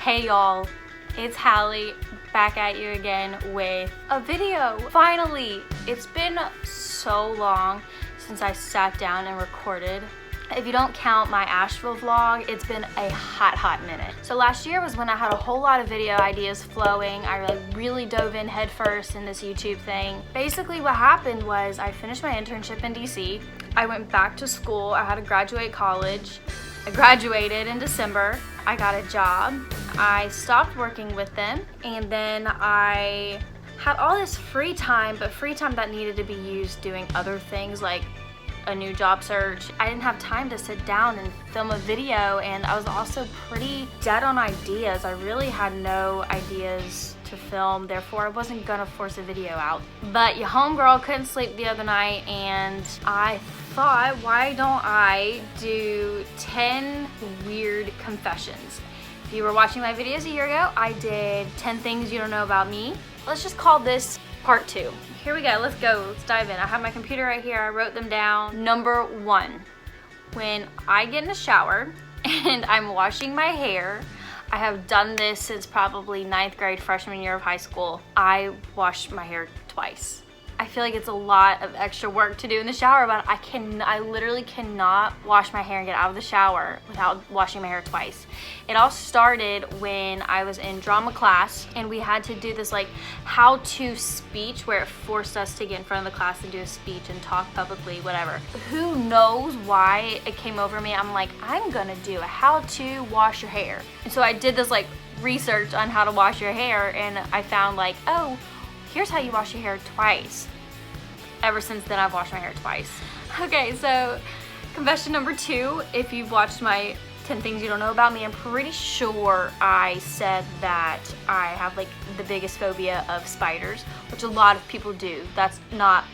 Hey y'all, it's Hallie back at you again with a video. Finally, it's been so long since I sat down and recorded. If you don't count my Asheville vlog, it's been a hot minute. So last year was when I had a whole lot of video ideas flowing. I really dove in headfirst in this YouTube thing. Basically what happened was I finished my internship in DC. I went back to school. I had to graduate college. I graduated in December. I got a job. I stopped working with them, and then I had all this free time, but free time that needed to be used doing other things like a new job search. I didn't have time to sit down and film a video, and I was also pretty dead on ideas. I really had no ideas to film, therefore I wasn't gonna force a video out. But your homegirl couldn't sleep the other night, and I thought, why don't I do 10 weird confessions? If you were watching my videos a year ago, I did 10 things you don't know about me. Let's just call this part 2. Here we go, let's go, let's dive in. I have my computer right here, I wrote them down. Number 1, when I get in the shower and I'm washing my hair, I have done this since probably 9th grade, freshman year of high school. I wash my hair twice. I feel like it's a lot of extra work to do in the shower, but I literally cannot wash my hair and get out of the shower without washing my hair twice. It all started when I was in drama class, and we had to do this like how-to speech where it forced us to get in front of the class and do a speech and talk publicly, whatever. Who knows why it came over me? I'm like, I'm gonna do a how-to wash your hair. And so I did this like research on how to wash your hair, and I found like, oh, here's how you wash your hair twice. Ever since then, I've washed my hair twice. Okay, so confession number 2, if you've watched my 10 things you don't know about me, I'm pretty sure I said that I have like the biggest phobia of spiders, which a lot of people do. That's not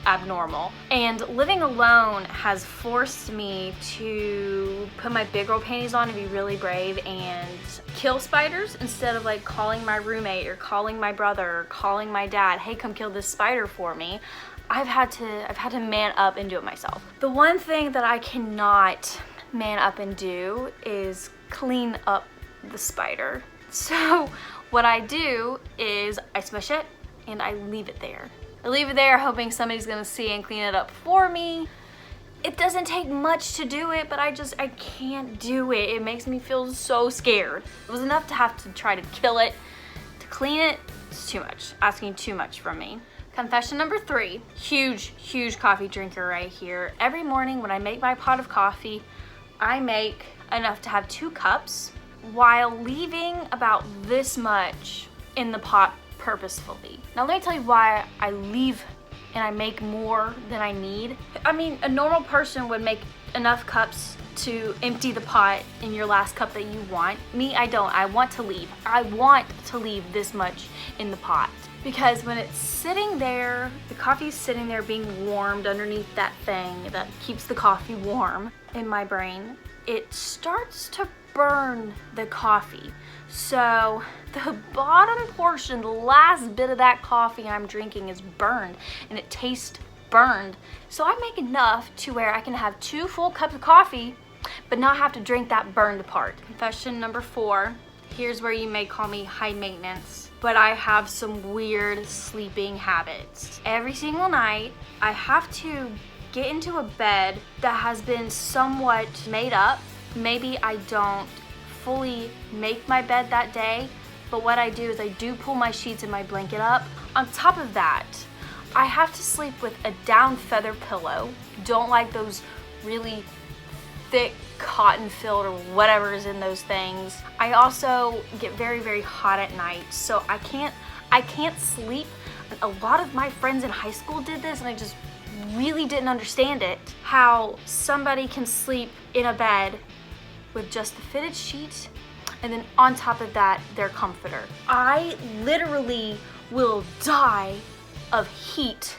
abnormal. And living alone has forced me to put my big girl panties on and be really brave and kill spiders instead of like calling my roommate or calling my brother or calling my dad, hey, come kill this spider for me. I've had to man up and do it myself. The one thing that I cannot man up and do is clean up the spider. So what I do is I smush it and I leave it there. I leave it there hoping somebody's gonna see and clean it up for me. It doesn't take much to do it, but I can't do it. It makes me feel so scared. It was enough to have to try to kill it. To clean it, it's too much. Asking too much from me. Confession number 3, huge coffee drinker right here. Every morning when I make my pot of coffee, I make enough to have 2 cups while leaving about this much in the pot purposefully. Now let me tell you why I leave and I make more than I need. I mean, a normal person would make enough cups to empty the pot in your last cup that you want. Me, I don't. I want to leave. I want to leave this much in the pot. Because when it's sitting there, the coffee's sitting there being warmed underneath that thing that keeps the coffee warm in my brain, it starts to burn the coffee. So the bottom portion, the last bit of that coffee I'm drinking is burned, and it tastes burned. So I make enough to where I can have 2 full cups of coffee, but not have to drink that burned part. Confession number 4, here's where you may call me high maintenance, but I have some weird sleeping habits. Every single night, I have to get into a bed that has been somewhat made up. Maybe I don't fully make my bed that day, but what I do is I do pull my sheets and my blanket up. On top of that, I have to sleep with a down feather pillow. Don't like those really thick cotton filled or whatever is in those things. I also get very hot at night, so I can't sleep. A lot of my friends in high school did this, and I just really didn't understand it. How somebody can sleep in a bed with just the fitted sheet, and then on top of that, their comforter. I literally will die of heat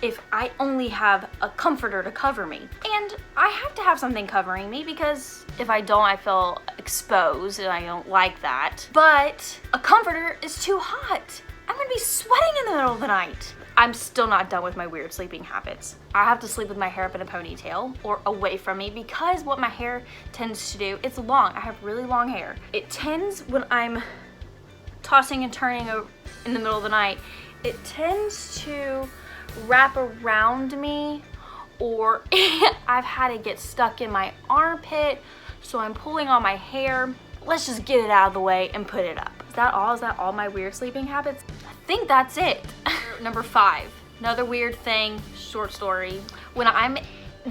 if I only have a comforter to cover me. And I have to have something covering me, because if I don't, I feel exposed, and I don't like that. But a comforter is too hot. I'm gonna be sweating in the middle of the night. I'm still not done with my weird sleeping habits. I have to sleep with my hair up in a ponytail or away from me because what my hair tends to do, it's long. I have really long hair. It tends, when I'm tossing and turning in the middle of the night, it tends to wrap around me, or I've had it get stuck in my armpit, so I'm pulling on my hair. Let's just get it out of the way and put it up. Is that all? Is that all my weird sleeping habits? I think that's it. Number 5, another weird thing, short story. When I'm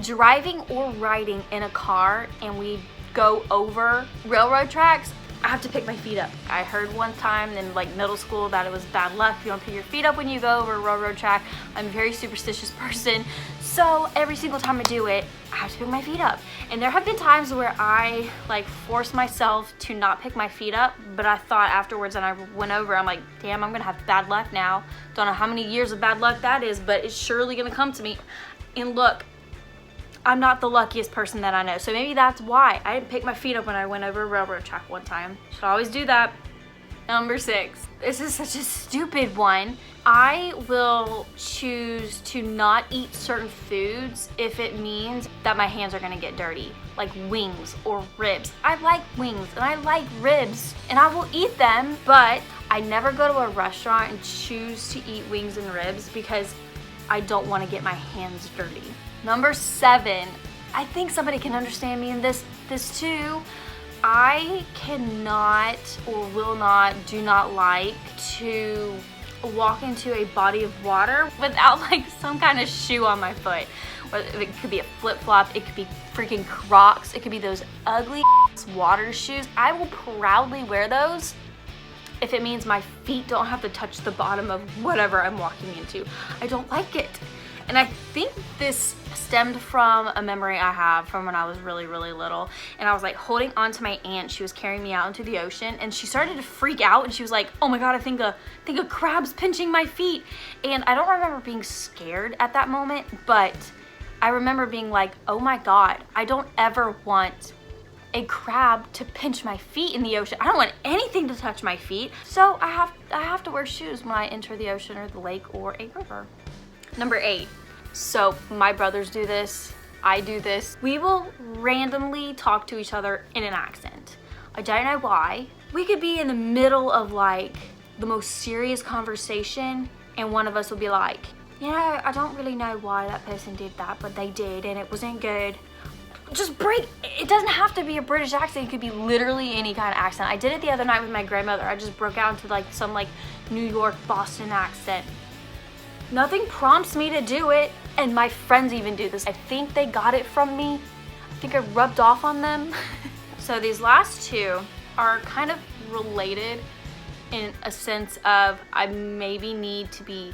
driving or riding in a car and we go over railroad tracks, I have to pick my feet up. I heard one time in like middle school that it was bad luck if you don't pick your feet up when you go over a railroad track. I'm a very superstitious person, so every single time I do it, I have to pick my feet up. And there have been times where I like force myself to not pick my feet up, but I thought afterwards, and I went over, I'm like, damn, I'm gonna have bad luck now. Don't know how many years of bad luck that is, but it's surely gonna come to me. And look, I'm not the luckiest person that I know, so maybe that's why I didn't pick my feet up when I went over a railroad track one time. Should always do that. Number 6, this is such a stupid one. I will choose to not eat certain foods if it means that my hands are gonna get dirty, like wings or ribs. I like wings and I like ribs and I will eat them, but I never go to a restaurant and choose to eat wings and ribs because I don't want to get my hands dirty. Number 7, I think somebody can understand me in this too. I cannot or will not, do not like to walk into a body of water without like some kind of shoe on my foot. It could be a flip-flop, it could be freaking Crocs, it could be those ugly water shoes. I will proudly wear those if it means my feet don't have to touch the bottom of whatever I'm walking into. I don't like it. And I think this stemmed from a memory I have from when I was really, really little. And I was like holding on to my aunt. She was carrying me out into the ocean and she started to freak out and she was like, oh my God, I think a crab's pinching my feet. And I don't remember being scared at that moment, but I remember being like, oh my God, I don't ever want a crab to pinch my feet in the ocean. I don't want anything to touch my feet. So I have to wear shoes when I enter the ocean or the lake or a river. Number 8, so my brothers do this, I do this. We will randomly talk to each other in an accent. I don't know why. We could be in the middle of like the most serious conversation and one of us will be like, you know, I don't really know why that person did that, but they did and it wasn't good. Just break, it doesn't have to be a British accent, it could be literally any kind of accent. I did it the other night with my grandmother. I just broke out into like some like New York, Boston accent. Nothing prompts me to do it, and my friends even do this. I think they got it from me. I think I rubbed off on them. So these last 2 are kind of related in a sense of I maybe need to be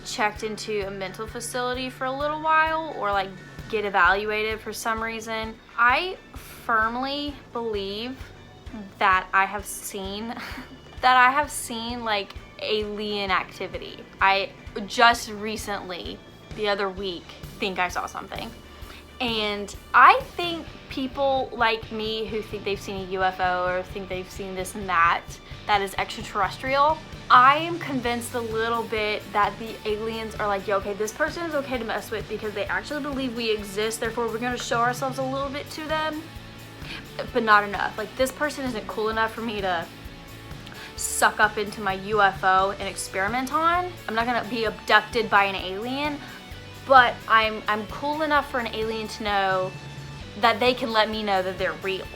checked into a mental facility for a little while or like get evaluated for some reason. I firmly believe that I have seen like alien activity. I just recently, the other week, think I saw something. And I think people like me who think they've seen a UFO or think they've seen this and that is extraterrestrial, I am convinced a little bit that the aliens are like, yo, okay, this person is okay to mess with because they actually believe we exist, therefore we're gonna show ourselves a little bit to them, but not enough. Like, this person isn't cool enough for me to suck up into my UFO and experiment on. I'm not gonna be abducted by an alien, but I'm cool enough for an alien to know that they can let me know that they're real.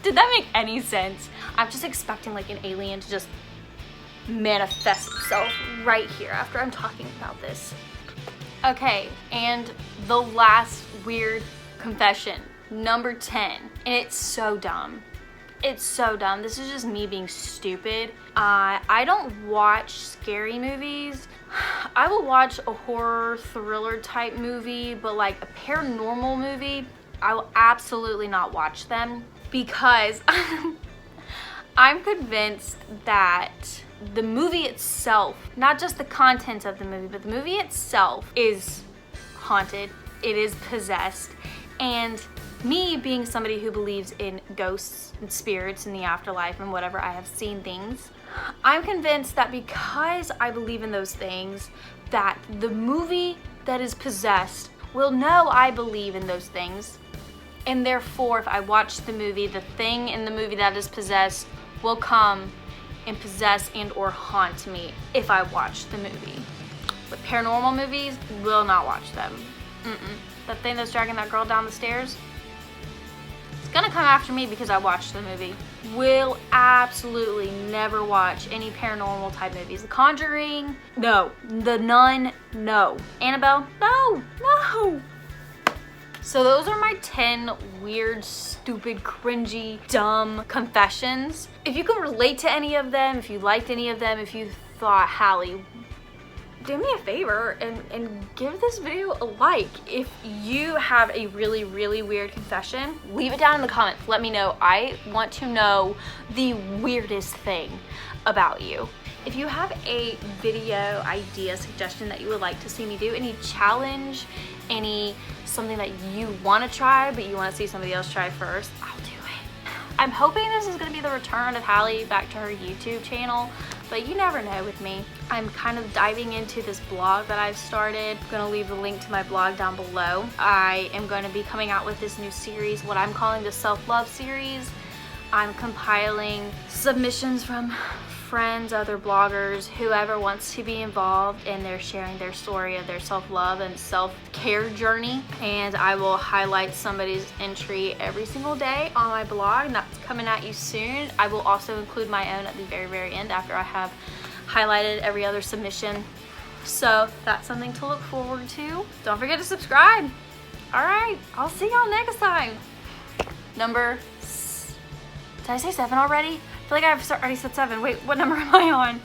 Did that make any sense? I'm just expecting like an alien to just manifest itself right here after I'm talking about this. Okay, and the last weird confession, number 10, and it's so dumb. It's so dumb. This is just me being stupid. I don't watch scary movies. I will watch a horror thriller type movie, but like a paranormal movie, I will absolutely not watch them because I'm convinced that the movie itself, not just the contents of the movie, but the movie itself is haunted. It is possessed. And Me being somebody who believes in ghosts and spirits in the afterlife and whatever, I have seen things. I'm convinced that because I believe in those things, that the movie that is possessed will know I believe in those things. And therefore, if I watch the movie, the thing in the movie that is possessed will come and possess and or haunt me if I watch the movie. With paranormal movies, will not watch them. That thing that's dragging that girl down the stairs, it's gonna come after me because I watched the movie. Will absolutely never watch any paranormal type movies. The Conjuring, no. The Nun, no. Annabelle, no. So those are my 10 weird, stupid, cringy, dumb confessions. If you can relate to any of them, if you liked any of them, if you thought, Hallie, do me a favor and give this video a like. If you have a really, really weird confession, leave it down in the comments. Let me know. I want to know the weirdest thing about you. If you have a video idea suggestion that you would like to see me do, any challenge, something that you want to try but you want to see somebody else try first, I'll do it. I'm hoping this is going to be the return of Hallie back to her YouTube channel, but you never know with me. I'm kind of diving into this blog that I've started. I'm going to leave the link to my blog down below. I am going to be coming out with this new series, what I'm calling the self-love series. I'm compiling submissions from friends, other bloggers, whoever wants to be involved, and they're sharing their story of their self-love and self-care journey. And I will highlight somebody's entry every single day on my blog, and that's coming at you soon. I will also include my own at the very, very end after I have highlighted every other submission. So that's something to look forward to. Don't forget to subscribe. All right, I'll see y'all next time. Did I say 7 already? I feel like I've already said 7. Wait, what number am I on?